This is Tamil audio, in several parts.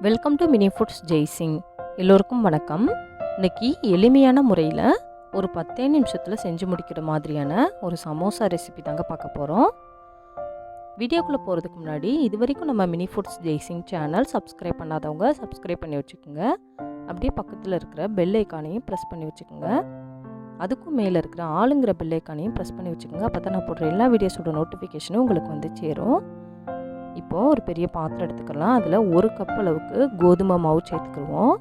Welcome to Mini Foods Jaisingh. எல்லோருக்கும் வணக்கம். இன்றைக்கி எளிமையான முறையில் ஒரு 10 நிமிஷத்தில் செஞ்சு முடிக்கிற மாதிரியான ஒரு சமோசா ரெசிபி தாங்க பார்க்க போகிறோம். வீடியோக்குள்ளே போகிறதுக்கு முன்னாடி இது வரைக்கும் நம்ம Mini Foods Jaisingh channel subscribe பண்ணாதவங்க சப்ஸ்கிரைப் பண்ணி வச்சுக்கோங்க. அப்படியே பக்கத்தில் இருக்கிற பெல் ஐக்கானையும் ப்ரெஸ் பண்ணி வச்சுக்கோங்க. அதுக்கும் மேலே இருக்கிற ஆளுங்கிற பெல் ஐக்கானையும் ப்ரெஸ் பண்ணி வச்சுக்கோங்க. அப்போ தான் நான் போடுற எல்லா வீடியோஸோட நோட்டிஃபிகேஷனும் உங்களுக்கு வந்து சேரும். இப்போது ஒரு பெரிய பாத்திரம் எடுத்துக்கலாம். அதில் 1 கப் அளவுக்கு கோதுமை மாவு சேர்த்துக்கிடுவோம்.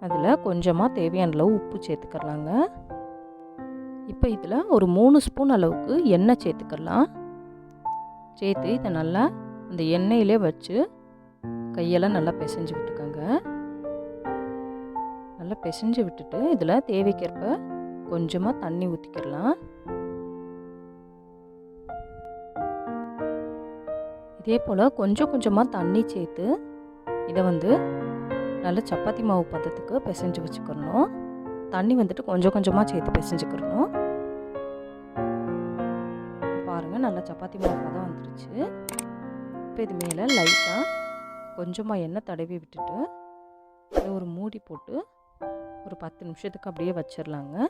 அதில் கொஞ்சமாக தேவையான அளவு உப்பு சேர்த்துக்கலாங்க. இப்போ இதில் ஒரு 3 ஸ்பூன் அளவுக்கு எண்ணெய் சேர்த்துக்கலாம். சேர்த்து இதை நல்லா அந்த எண்ணெயிலே வச்சு கையெல்லாம் நல்லா பிசைஞ்சு விட்டுக்கோங்க. நல்லா பிசைஞ்சு விட்டுட்டு இதில் தேவைக்கேற்ப கொஞ்சமாக தண்ணி ஊற்றிக்கிடலாம். இதே போல் கொஞ்சம் கொஞ்சமாக தண்ணி சேர்த்து இதை நல்லா சப்பாத்தி மாவு பதத்துக்கு பிசைஞ்சு வச்சுக்கிறணும். தண்ணி கொஞ்சம் கொஞ்சமாக சேர்த்து பிசைஞ்சுக்கிறணும். பாருங்கள், நல்லா சப்பாத்தி மாவு பதம் வந்துடுச்சு. இப்போ இது மேலே லைட்டாக கொஞ்சமாக எண்ணெய் தடவி விட்டுட்டு இதை ஒரு மூடி போட்டு ஒரு 10 நிமிஷத்துக்கு அப்படியே வச்சிடலாங்க.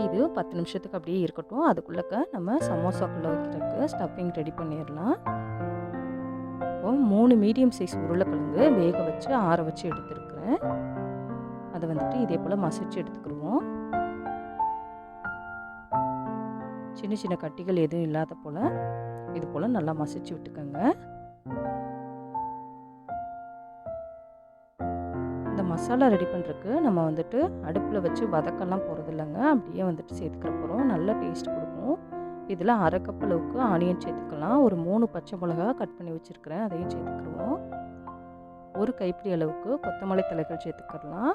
இது 10 நிமிஷத்துக்கு அப்படியே இருக்கட்டும். அதுக்குள்ளே நம்ம சமோசாக்குள்ளே வைக்கிறதுக்கு ஸ்டஃபிங் ரெடி பண்ணிடலாம். இப்போ 3 மீடியம் சைஸ் உருளைக்கிழங்கு வேக வச்சு ஆற வச்சு எடுத்துருக்குறேன். அதை இதே போல் மசிச்சு எடுத்துக்கிடுவோம். சின்ன சின்ன கட்டிகள் எதுவும் இல்லாத போல் இது போல் நல்லா மசிச்சு விட்டுக்கோங்க. மசாலா ரெடி பண்ணுறதுக்கு நம்ம அடுப்பில் வச்சு வதக்கெல்லாம் போகிறது இல்லைங்க. அப்படியே சேர்த்துக்கிற போகிறோம். நல்ல டேஸ்ட் கொடுக்கும். இதில் 1/2 கப் அளவுக்கு ஆனியன் சேர்த்துக்கலாம். ஒரு 3 பச்சை மிளகா கட் பண்ணி வச்சுருக்கிறேன், அதையும் சேர்த்துக்கிடுவோம். ஒரு கைப்பிடி அளவுக்கு கொத்தமல்லி தழைகள் சேர்த்துக்கிடலாம்.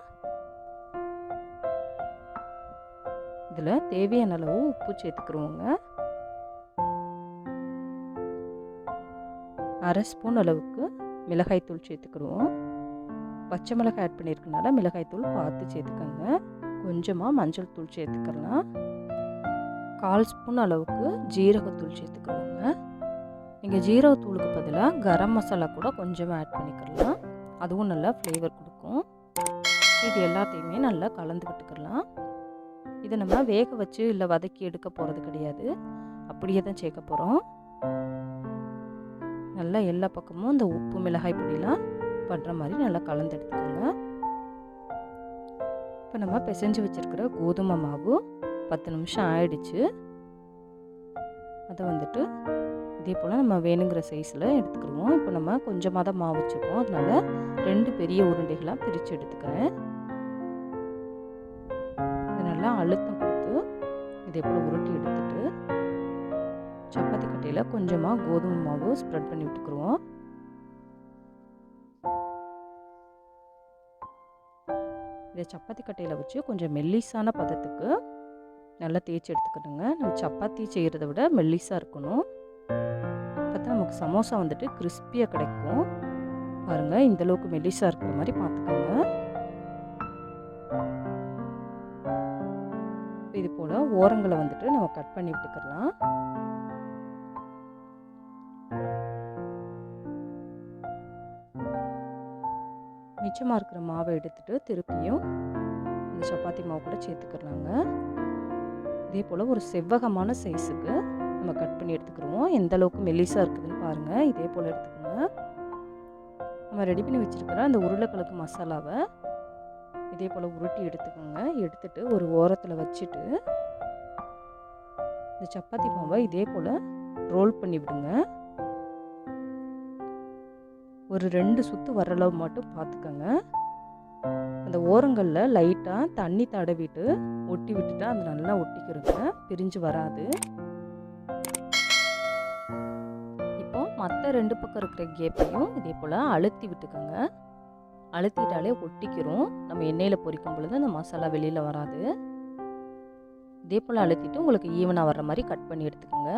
இதில் தேவையான அளவு உப்பு சேர்த்துக்கிடுவோங்க. 1/2 ஸ்பூன் அளவுக்கு மிளகாய்த்தூள் சேர்த்துக்கிடுவோம். பச்சை மிளகாய் ஆட் பண்ணியிருக்கனால மிளகாய்த்தூள் பார்த்து சேர்த்துக்கோங்க. கொஞ்சமாக மஞ்சள் தூள் சேர்த்துக்கலாம். 1/4 ஸ்பூன் அளவுக்கு ஜீரகத்தூள் சேர்த்துக்கோங்க. நீங்கள் ஜீரகத்தூளுக்கு பதிலாக கரம் மசாலா கூட கொஞ்சமாக ஆட் பண்ணிக்கலாம். அதுவும் நல்லா ஃப்ளேவர் கொடுக்கும். இது எல்லாத்தையுமே நல்லா கலந்து விட்டுக்கலாம். இதை நம்ம வேக வச்சு இல்லை வதக்கி எடுக்க போகிறது கிடையாது, அப்படியே தான் சேர்க்க போகிறோம். நல்லா எல்லா பக்கமும் இந்த உப்பு மிளகாய் பொடியெலாம் பண்ணுற மாதிரி நல்லா கலந்து எடுத்துக்கோங்க. இப்போ நம்ம பிசைஞ்சு வச்சுருக்கிற கோதுமை மாவு 10 நிமிஷம் ஆயிடுச்சு. அதை இதே போல் நம்ம வேணுங்கிற சைஸில் எடுத்துக்கிடுவோம். இப்போ நம்ம கொஞ்சமாக தான் மாவு வச்சுருக்கோம், அதனால் 2 பெரிய உருண்டைகளாக பிரித்து எடுத்துக்கிறேன். இது நல்லா அழுத்தம் கொடுத்து இதே போல் உருட்டி எடுத்துட்டு சப்பாத்தி கட்டையில் கொஞ்சமாக கோதுமை மாவு ஸ்ப்ரெட் பண்ணி விட்டுக்குருவோம். இதை சப்பாத்தி கட்டையில் வச்சு கொஞ்சம் மெல்லிசான பதத்துக்கு நல்லா தேய்ச்சி எடுத்துக்கணுங்க. நம்ம சப்பாத்தி செய்கிறத விட மெல்லிசாக இருக்கணும். அப்போ தான் நமக்கு சமோசா கிறிஸ்பியாக கிடைக்கும். பாருங்கள், இந்தளவுக்கு மெல்லிசாக இருக்கிற மாதிரி பார்த்துக்கோங்க. இது போல் ஓரங்களை நம்ம கட் பண்ணி விட்டுக்கலாம். மிச்சமாக இருக்கிற மாவை எடுத்துகிட்டு திருப்பியும் இந்த சப்பாத்தி மாவு கூட சேர்த்துக்கிறலாங்க. இதே போல் ஒரு செவ்வகமான சைஸுக்கு நம்ம கட் பண்ணி எடுத்துக்கிடுவோம். எந்த அளவுக்கு மெல்லிசாக இருக்குதுன்னு பாருங்கள். இதே போல் எடுத்துக்கோங்க. நம்ம ரெடி பண்ணி வச்சுருக்கிற அந்த உருளைக்கிழங்கு மசாலாவை இதே போல் உருட்டி எடுத்துக்கோங்க. எடுத்துகிட்டு ஒரு ஓரத்தில் வச்சுட்டு இந்த சப்பாத்தி மாவை இதே போல் ரோல் பண்ணி விடுங்க. ஒரு 2 சுற்று வர அளவு மட்டும் பார்த்துக்கோங்க. அந்த ஓரங்களில் லைட்டாக தண்ணி தடவிட்டு ஒட்டி விட்டுட்டா அது நல்லா ஒட்டிக்கிறதுங்க, பிரிஞ்சு வராது. இப்போ மற்ற 2 பக்கம் இருக்கிற கேப்பையும் இதே போல் அழுத்தி விட்டுக்கோங்க. அழுத்திட்டாலே ஒட்டிக்கிறோம். நம்ம எண்ணெயில் பொரிக்கும் பொழுது அந்த மசாலா வெளியில் வராது. இதே போல் அழுத்திட்டு உங்களுக்கு ஈவனாக வர்ற மாதிரி கட் பண்ணி எடுத்துக்கோங்க.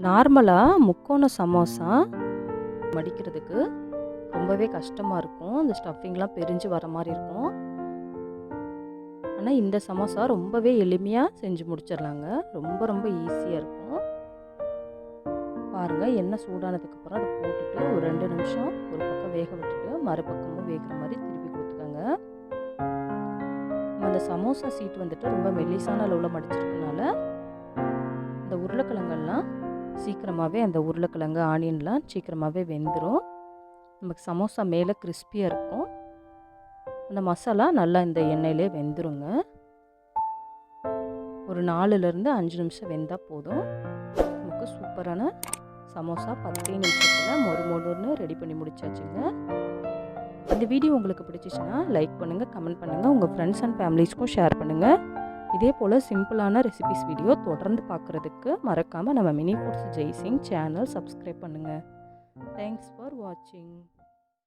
நார்மலாக முக்கோண சமோசா மடிக்கிறதுக்கு ரொம்பவே கஷ்டமாக இருக்கும். இந்த ஸ்டஃபிங்லாம் பிரிஞ்சு வர மாதிரி இருக்கும். ஆனால் இந்த சமோசா ரொம்பவே எளிமையாக செஞ்சு முடிச்சிடலாங்க. ரொம்ப ரொம்ப ஈஸியாக இருக்கும். பாருங்கள், எண்ணெய் சூடானதுக்கப்புறம் அதை போட்டுட்டு ஒரு 2 நிமிஷம் ஒரு பக்கம் வேக விட்டுட்டு மறுபக்கமும் வேகிற மாதிரி திருப்பி கொடுத்துக்கோங்க. நம்ம அந்த சமோசா சீட் வந்துட்டு ரொம்ப மெல்லிசான அளவில் மடிச்சிருக்கனால இந்த உருளைக்கிழங்கெல்லாம் சீக்கிரமாகவே, அந்த உருளைக்கிழங்கு ஆனியன்லாம் சீக்கிரமாகவே வெந்துடும். நமக்கு சமோசா மேலே கிறிஸ்பியாக இருக்கும். அந்த மசாலா நல்லா இந்த எண்ணெயிலே வெந்துருங்க. ஒரு 4லேருந்து 5 நிமிஷம் வெந்தால் போதும். நமக்கு சூப்பரான சமோசா 10 நிமிஷத்தில் மொறு மொறுன்னு ரெடி பண்ணி முடிச்சாச்சுங்க. இந்த வீடியோ உங்களுக்கு பிடிச்சிச்சின்னா லைக் பண்ணுங்கள், கமெண்ட் பண்ணுங்கள், உங்கள் ஃப்ரெண்ட்ஸ் அண்ட் ஃபேமிலிஸ்க்கும் ஷேர் பண்ணுங்கள். இதே போல் சிம்பிளான ரெசிபிஸ் வீடியோ தொடர்ந்து பார்க்குறதுக்கு மறக்காமல் நம்ம Mini Foods Jaisingh channel subscribe பண்ணுங்கள். தேங்க்ஸ் ஃபார் வாட்சிங்.